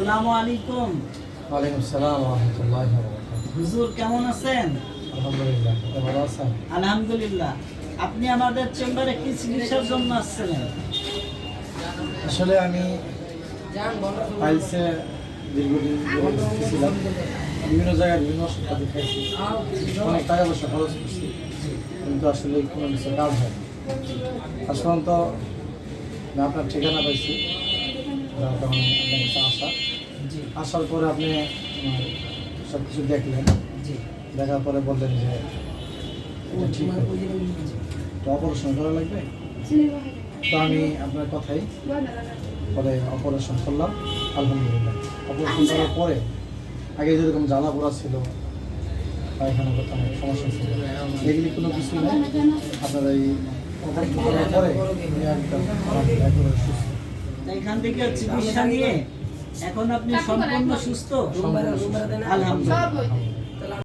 আসসালামু আলাইকুম। ওয়ালাইকুম আসসালাম ওয়া রাহমাতুল্লাহি ওয়া বারাকাতুহু। হুজুর কেমন আছেন? আলহামদুলিল্লাহ, আপনি ভালো আছেন? আলহামদুলিল্লাহ। আপনি আমাদের চেম্বারে কি চিকিৎসার জন্য আসছিলেন? আসলে আমি পাইলসে দীর্ঘদিন ধরে ছিলাম, বিভিন্ন জায়গায় বিভিন্ন ওষুধপাতি খাইছি, অনেক টাকা পয়সা খরচ করছি, কিন্তু আসলে কোনো কিছু কাজ হয় না। সাধারণত আমি আপনার ঠিকানা পাইছি, যার কারণে আপনার কাছে আসা। জি আসার পরে আপনি সব কিছু দেখলেন, জি দেখার পরে বললেন যে এটা ঠিক হবে, তো অপারেশন করা লাগবে। তো আমি আপনার কথাই পরে অপারেশন করলাম। আলহামদুলিল্লাহ, অপারেশন করার পরে আগে যেরকম জ্বালা পোড়া ছিল, পায়খানা করতে অনেক সমস্যা ছিল, এগুলি কোনো কিছু নেই। আপনার এই অপারেশন করার পরে আমি একদম একেবারে সুস্থ। এখান থেকে চিকিৎসা নিয়ে এখন আপনি সম্পূর্ণ সুস্থ? সম্পূর্ণ সুস্থ। আলহামদুলিল্লাহ।